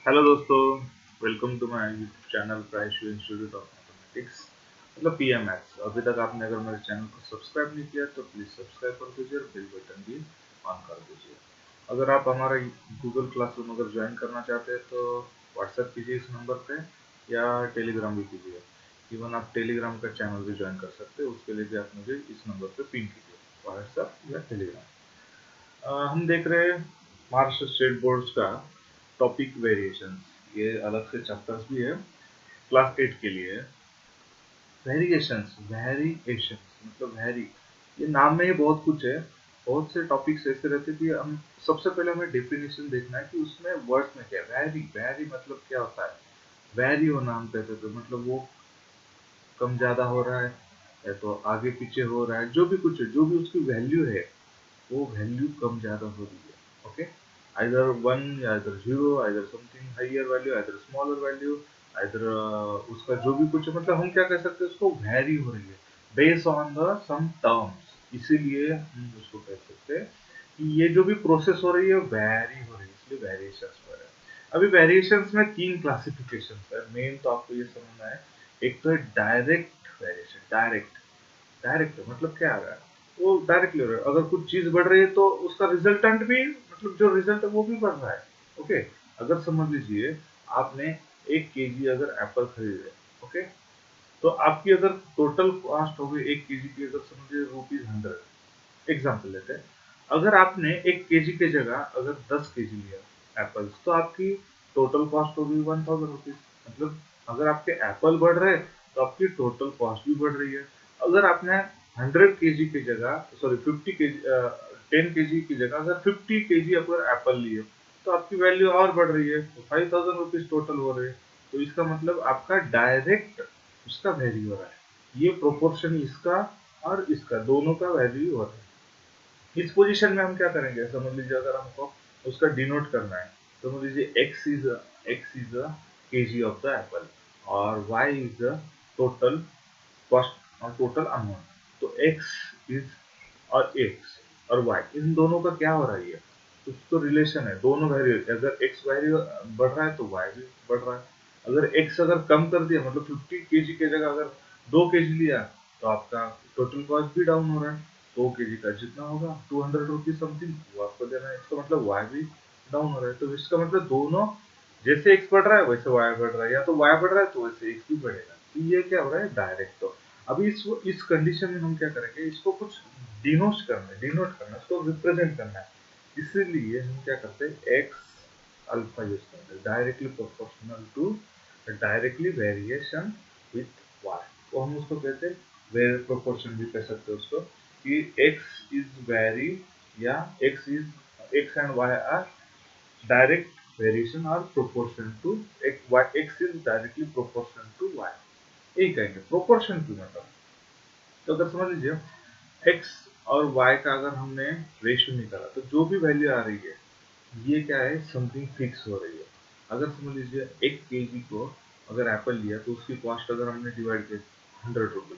Hello दोस्तों, welcome to my YouTube channel Prishu institute of mathematics मतलब PMX. अभी तक आपने अगर मेरे चैनल को सब्सक्राइब नहीं किया तो प्लीज़ सब्सक्राइब कर दीजिए और बेल बटन भी ऑन कर दीजिए। अगर आप हमारा गूगल क्लासरूम अगर ज्वाइन करना चाहते हैं तो व्हाट्सएप कीजिए इस नंबर पे या टेलीग्राम भी कीजिए। इवन आप टेलीग्राम का चैनल भी ज्वाइन कर सकते हैं, उसके लिए भी आप मुझे इस नंबर पे पिन कीजिए, व्हाट्सएप या टेलीग्राम। हम देख रहे हैं महाराष्ट्र स्टेट बोर्ड्स का टॉपिक वेरिएशंस। ये अलग से चैप्टर्स भी है, क्लास 8 के लिए। वेरिएशंस वेरिएशंस मतलब वेरी, ये नाम में ही बहुत कुछ है। बहुत से टॉपिक्स ऐसे रहते हैं कि हम सबसे पहले हमें डेफिनेशन देखना है कि उसमें वर्ड्स में क्या है। वेरी वेरी मतलब क्या होता है? वेरी होना हम कहते थे, मतलब वो कम ज्यादा हो रहा है या तो आगे पीछे हो रहा है, जो भी कुछ है, जो भी उसकी वैल्यू है वो वैल्यू कम ज्यादा हो रही है। Okay, either one, either zero, either something higher value, either smaller value, either उसका जो भी कुछ है, मतलब हम क्या कह सकते हैं, उसको वैरी हो रही है based on the some terms. इसीलिए हम उसको कह सकते हैं कि ये जो भी प्रोसेस हो रही है वैरी हो रही है, इसलिए वेरिएशंस हो रहा है। अभी वेरिएशंस में तीन क्लासिफिकेशन है मेन, तो आपको ये समझना है। एक तो है डायरेक्ट वेरिएशन। डायरेक्ट डायरेक्ट मतलब क्या आ रहा है, वो डायरेक्टली हो रहा है। अगर कुछ चीज बढ़ रही है तो उसका रिजल्टेंट भी, मतलब जो रिजल्ट है वो भी बढ़ रहा है। ओके, अगर समझ लीजिए आपने 1 केजी अगर एप्पल खरीदे, ओके, तो आपकी अगर टोटल कॉस्ट हो गई 1 केजी की, अगर समझिए ₹100, एग्जाम्पल लेते हैं। अगर आपने 1 केजी की जगह अगर 10 केजी लिया एप्पल्स, तो आपकी टोटल कॉस्ट होगी ₹1000। मतलब अगर आपके एप्पल बढ़ रहे हैं तो आपकी टोटल कॉस्ट भी बढ़ रही है। अगर आपने 100 केजी की जगह, सॉरी 50 केजी, 10 केजी की जगह अगर 50 केजी अगर एप्पल लिए तो आपकी वैल्यू और बढ़ रही है, तो ₹5000 टोटल हो रहे हैं। तो इसका मतलब आपका डायरेक्ट उसका वैल्यू हो रहा है। ये प्रोपोर्शन इसका और इसका दोनों का वैल्यू हो रहा है। इस पोजीशन में हम क्या करेंगे, समझ लीजिए अगर हमको उसका डिनोट करना है, समझ लीजिए x is a KG of the Apple और y is the total cost और टोटल अमाउंट। तो x इज और x और y, इन दोनों का क्या हो रहा है, ये कुछ तो रिलेशन है, दोनों वैल्यू। अगर x वैल्यू बढ़ रहा है तो y भी बढ़ रहा है। अगर x अगर कम कर दिया, मतलब 50 केजी की जगह अगर 2 केजी लिया, तो आपका टोटल कॉस्ट भी डाउन हो रहा है। 2 केजी का जितना होगा ₹200 समथिंग वो आपको देना है। इसका मतलब y भी डाउन हो रहा है। तो इसका मतलब दोनों, जैसे x बढ़ रहा है वैसे y बढ़ रहा है, या तो y बढ़ रहा है तो वैसे x भी बढ़ेगा। तो ये क्या हो रहा है, डायरेक्ट। तो अभी इस कंडीशन में हम क्या करेंगे, इसको कुछ डिनोट करना है, इसको रिप्रेजेंट करना है। इसीलिए हम क्या करते हैं, एक्स अल्फा यूज करते हैं, directly proportional to directly variation with Y. तो हम उसको कहते हैं वेर प्रोपोर्शन भी कह सकते हैं उसको, कि एक्स इज वेरी या X and Y are direct variation और proportion to X is directly proportion to Y. यही कहेंगे प्रोपोर्शन टू मतलब। तो अगर समझ लीजिए एक्स और वाई का अगर हमने रेशियो निकाला तो जो भी वैल्यू आ रही है ये क्या है, समथिंग फिक्स हो रही है। अगर समझ लीजिए 1 केजी को अगर एप्पल लिया तो उसकी कॉस्ट अगर हमने डिवाइड किया ₹100,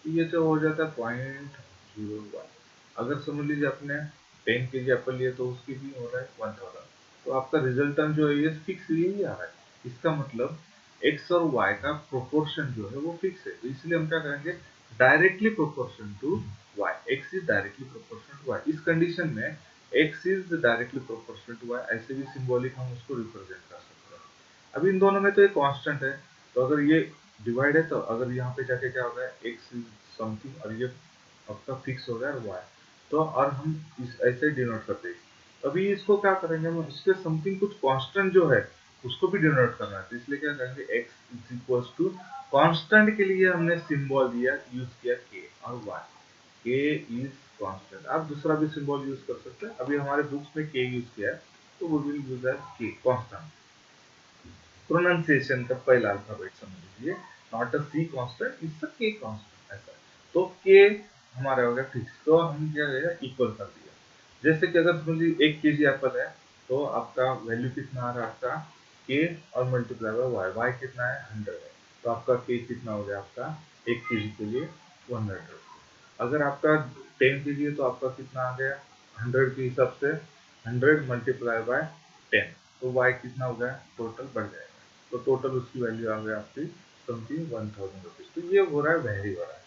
तो ये तो हो जाता है 0.01। अगर समझ लीजिए आपने 10 केजी एप्पल लिया तो उसकी भी हो रहा है 1000। तो आपका रिजल्टेंट जो है ये फिक्स यही आ रहा है। इसका मतलब एक्स और वाई का प्रोपोर्शन जो है वो फिक्स है। तो इसलिए हम क्या करेंगे, directly proportion to Y, X is directly proportion to Y. इस कंडीशन में X is directly proportional to Y, ऐसे भी सिंबॉलिक हम उसको रिप्रेजेंट कर सकते हैं। अब इन दोनों में तो एक कांस्टेंट है, तो अगर ये डिवाइड है तो अगर यहाँ पे जाके क्या होगा, एक्स इज समथिंग और ये आपका फिक्स हो गया वाई। तो और हम इस ऐसे डिनोट करते हैं। अभी इसको क्या करेंगे, हम इसके समथिंग कुछ कांस्टेंट जो है उसको भी डिनोट करना है। तो इसलिए क्या करेंगे, X is equal to constant के लिए हमने सिंबल दिया, यूज किया के और वाई। के इज कांस्टेंट। आप दूसरा भी सिंबल यूज कर सकते हैं, अभी हमारे बुक्स में के यूज किया है तो वो will use as K constant. Pronunciation का पहला अल्फाबेट समझ लीजिए, not a C constant, it's a K constant ऐसा। तो के हमारा हो गया फिक्स, तो हम क्या करेगा, इक्वल कर दिया। जैसे कि अगर समझ लीजिए 1 केजी एप्पल है तो आपका वैल्यू कितना आ रहा है, आपका के और मल्टीप्लाई बाय वाई। वाई कितना है, 100 है, तो आपका के कितना हो गया, आपका 1 केजी के लिए 100। अगर आपका 10 केजी है तो आपका कितना आ गया, 100 के हिसाब से 100 मल्टीप्लाई बाय 10, तो y कितना हो गया, टोटल बढ़ जाएगा, तो टोटल उसकी वैल्यू आ गई आपकी समथिंग 1000 रुपीज। तो ये हो रहा है वेरी हो रहा है,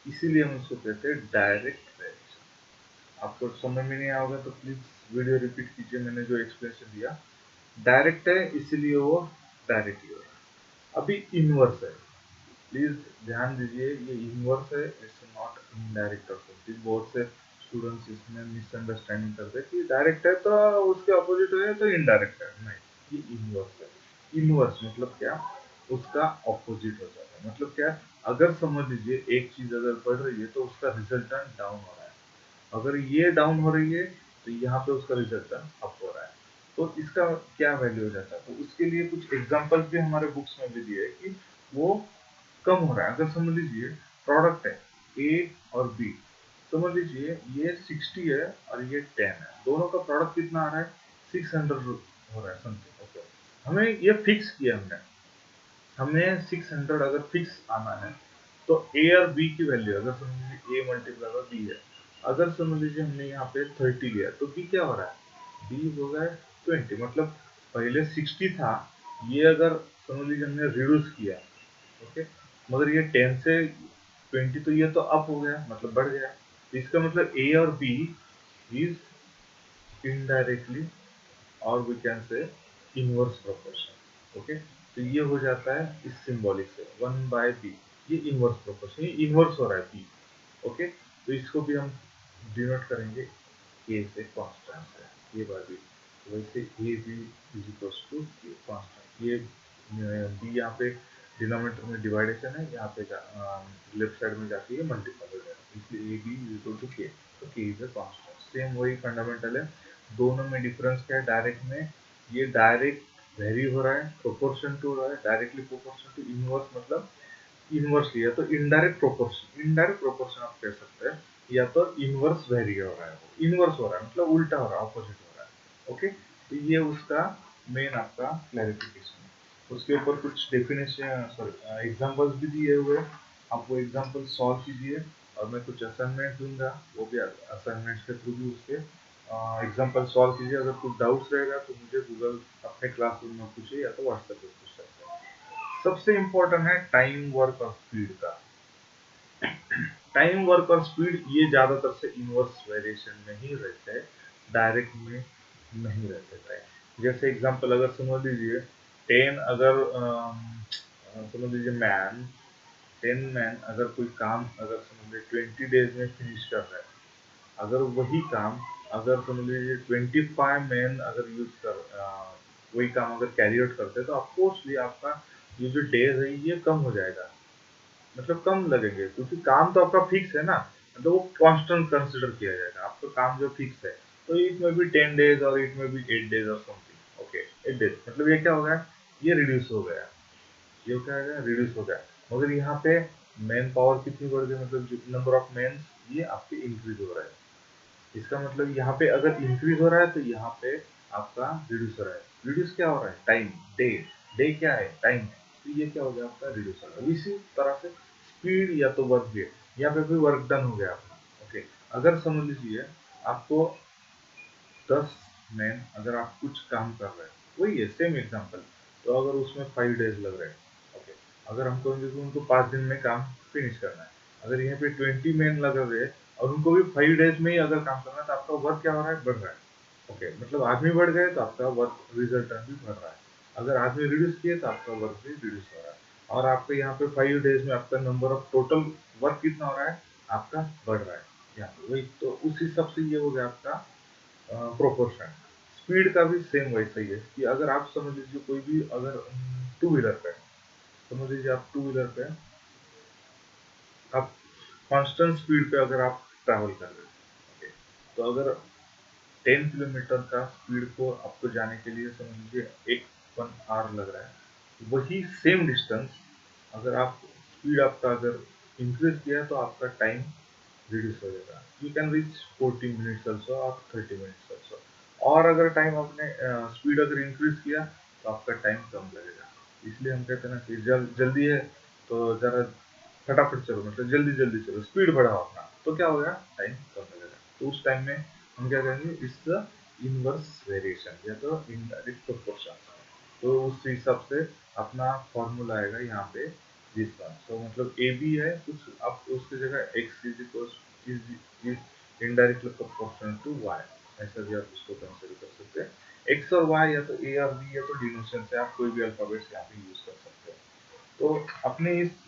इसीलिए हम उसको कहते हैं डायरेक्ट वेरिएशन। आपको समझ में नहीं आओगे तो प्लीज वीडियो रिपीट कीजिए, मैंने जो एक्सप्लेनेशन दिया। डायरेक्ट है इसलिए वो डायरेक्ट ही हो रहा है। अभी इनवर्स है, प्लीज ध्यान दीजिए, ये इनवर्स है, इट्स नॉट इनडायरेक्ट और समथिंग। बहुत से स्टूडेंट्स इसमें मिसअंडरस्टैंडिंग करते हैं कि डायरेक्ट है तो उसके अपोजिट है तो इनडायरेक्ट है, नहीं, ये इनवर्स है। इनवर्स मतलब क्या, उसका ऑपोजिट हो जाता है। मतलब क्या, अगर समझ लीजिए एक चीज अगर बढ़ रही है तो उसका रिजल्टेंट डाउन हो रहा है, अगर ये डाउन हो रही है तो यहाँ पे उसका रिजल्टेंट अप हो रहा है। तो इसका क्या वैल्यू हो जाता है, तो उसके लिए कुछ एग्जांपल्स भी हमारे बुक्स में भी दिए है कि वो कम हो रहा है। अगर समझ लीजिए प्रोडक्ट है ए और बी, समझ लीजिए ये 60 है और ये 10 है, दोनों का प्रोडक्ट कितना आ रहा है, 600 हो रहा है समथिंग। ओके, हमें ये फिक्स किया हमने, हमें 600 अगर फिक्स आना है तो ए और बी की वैल्यू, अगर समझ लीजिए ए मल्टीप्लाई बाय बी है, अगर समझ लीजिए हमने यहाँ पे 30 लिया तो बी क्या हो रहा है, बी हो गया 20। मतलब पहले 60 था, ये अगर समझ लीजिए हमने रिड्यूस किया, ओके, मगर ये 10 से 20 तो ये तो अप हो गया, मतलब बढ़ गया। तो इसका मतलब ए और बी इज इनडायरेक्टली, और we can say inverse proportion. Okay, तो ये हो जाता है इस सिंबॉलिक से 1/b, ये इनवर्स प्रोपोर्शन, ये इनवर्स हो रहा है b। ओके, तो इसको भी हम डिनोट करेंगे a से, कांस्टेंट से, a बाय b। वैसे A B is equals to K constant, ये b यहाँ पे डिनोमिनेटर में डिवाइडेशन है, यहाँ पे लेफ्ट साइड में जाके ये मल्टीपल हो जाएगा, इसलिए A B is equal to K, तो K is a constant. Same वही फंडामेंटल है, दोनों में डिफरेंस क्या है, डायरेक्ट में ये डायरेक्ट वेरी हो रहा है, प्रोपोर्शन टू हो रहा है, डायरेक्टली प्रोपोर्शन टू, इनवर्स मतलब इनवर्स लिया तो इनडायरेक्ट प्रोपोर्शन, इनडायरेक्ट प्रोपोर्शन आप कह सकते हैं, या तो इनवर्स वेरी हो रहा है, इनवर्स हो रहा है मतलब उल्टा हो रहा है, ऑपोजिट हो रहा है। ओके, तो ये उसका मेन आपका क्लैरिफिकेशन है। उसके ऊपर कुछ डेफिनेशन, सॉरी एग्जांपल्स भी दिए हुए हैं, आप वो एग्जांपल सॉल्व कीजिए, और मैं कुछ असाइनमेंट दूंगा, वो भी असाइनमेंट्स के थ्रू भी उसके एग्जांपल सॉल्व कीजिए। अगर कुछ डाउट्स रहेगा तो मुझे गूगल अपने क्लासरूम में पूछिए या तो व्हाट्सएप पे पूछ सकते हैं। सबसे इम्पोर्टेंट है टाइम, वर्क और स्पीड का। टाइम, वर्क और स्पीड ये ज्यादातर से इनवर्स वेरिएशन में ही रहते हैं, डायरेक्ट में नहीं रहते टाइम। जैसे एग्जांपल अगर समझ लीजिए 10, अगर समझ लीजिए मैन, 10 मैन अगर कोई काम अगर समझ लीजिए 20 डेज में फिनिश कर रहा है, अगर वही काम अगर समझ लीजिए 25 मैन अगर यूज कर वही काम अगर कैरी आउट करते हैं, तो ऑफकोर्सली आपका ये जो डेज है ये कम हो जाएगा, मतलब कम लगेंगे, क्योंकि काम तो आपका फिक्स है ना, मतलब वो कांस्टेंट कंसिडर किया जाएगा, आपका काम जो फिक्स है। तो इट में भी 10 डेज और इट में भी 8 डेज और समथिंग। ओके, 8 डेज मतलब ये क्या हो गया, ये रिड्यूस हो गया, ये क्या है, रिड्यूस हो गया। मगर यहाँ पे मैन पावर कितनी बढ़ गई, मतलब नंबर ऑफ मैन ये आपके इंक्रीज हो रहा है। इसका मतलब यहाँ पे अगर इंक्रीज हो रहा है तो यहाँ पे आपका रिड्यूस हो रहा है। रिड्यूस क्या हो रहा है, टाइम, डे, डे क्या है, टाइम है, तो ये क्या हो गया आपका, रिड्यूस हो रहा है। इसी तरह से स्पीड या तो वर्क डे, यहाँ पे भी वर्क डन हो गया आपका। ओके, अगर समझ लीजिए आपको 10 मैन अगर आप कुछ काम कर रहे हैं, वही है सेम एग्जांपल, तो अगर उसमें 5 डेज लग रहे हैं, ओके, अगर हम कहेंगे कि उनको 5 दिन में काम फिनिश करना है, अगर यहाँ पे 20 मैन लग रहे हैं और उनको भी 5 डेज में ही अगर काम करना है, तो आपका वर्क क्या हो रहा है, बढ़ रहा है। ओके, मतलब आदमी बढ़ गए तो आपका वर्क रिजल्टेंट भी बढ़ रहा है, अगर आदमी रिड्यूस किए तो आपका वर्क भी रिड्यूस हो रहा है, और आपके यहाँ पे 5 डेज में आपका नंबर ऑफ टोटल वर्क कितना हो रहा है, आपका बढ़ रहा है यहाँ पे, वही तो उस हिसाब से ये हो गया आपका प्रोपोर्शन। स्पीड का भी सेम वैसा ही है कि अगर आप समझ लीजिए कोई भी अगर टू व्हीलर पे, समझ लीजिए आप टू व्हीलर पे आप कांस्टेंट स्पीड पे अगर आप ट्रैवल कर रहे हैं, ओके, तो अगर 10 किलोमीटर का स्पीड को आपको जाने के लिए समझ लीजिए 1 आवर लग रहा है, वही सेम डिस्टेंस अगर आप स्पीड आपका अगर इंक्रीज किया तो आपका टाइम रिड्यूस हो जाएगा, you can reach 40 minutes also और 30 मिनट्स ऑल्सो। और अगर टाइम आपने स्पीड अगर इंक्रीज किया तो आपका टाइम कम लगेगा। इसलिए हम कहते हैं ना कि जल्दी है तो जरा फटाफट चलो, मतलब जल्दी जल्दी चलो, स्पीड बढ़ाओ अपना, तो क्या होगा, टाइम कम लगेगा। तो उस टाइम में हम क्या करेंगे, इट्स इनवर्स वेरिएशन या तो इनडायरेक्ट प्रोपोर्शन। तो उस हिसाब से अपना फॉर्मूला आएगा यहाँ पे दिस वन। तो मतलब ए बी है कुछ, अब उसकी जगह X is equal is indirectly proportional to Y, ऐसा भी आप इसको कंसिडर कर सकते हैं। एक्स और वाई या तो ए और बी या तो डिनोशन से आप कोई भी अल्फाबेट्स यहाँ पे यूज कर सकते हैं। तो अपने इस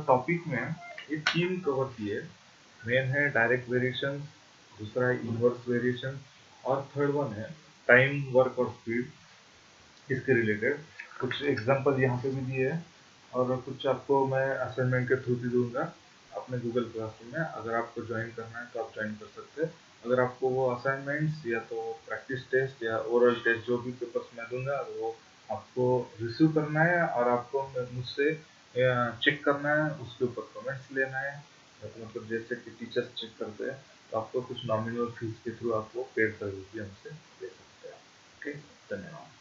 टॉपिक में ये तीन कवर किए। मेन है डायरेक्ट वेरिएशन, दूसरा है इनवर्स वेरिएशन, और थर्ड वन है टाइम वर्क और स्पीड, इसके रिलेटेड कुछ एग्जांपल यहाँ पे भी दिए हैं, और कुछ आपको मैं असाइनमेंट के थ्रू भी दूंगा अपने गूगल क्लासरूम में। अगर आपको ज्वाइन करना है तो आप ज्वाइन कर सकते हैं। अगर आपको वो असाइनमेंट्स या तो प्रैक्टिस टेस्ट या ओरल टेस्ट जो भी पेपर्स मैं दूंगा वो आपको रिसीव करना है, और आपको मुझसे चेक करना है, उसके ऊपर कमेंट्स लेना है। तो मतलब जैसे कि टीचर्स चेक करते हैं, तो आपको कुछ नॉमिनल फीस के थ्रू आपको पेड सर्विस भी हमसे ले सकते हैं। ओके, धन्यवाद।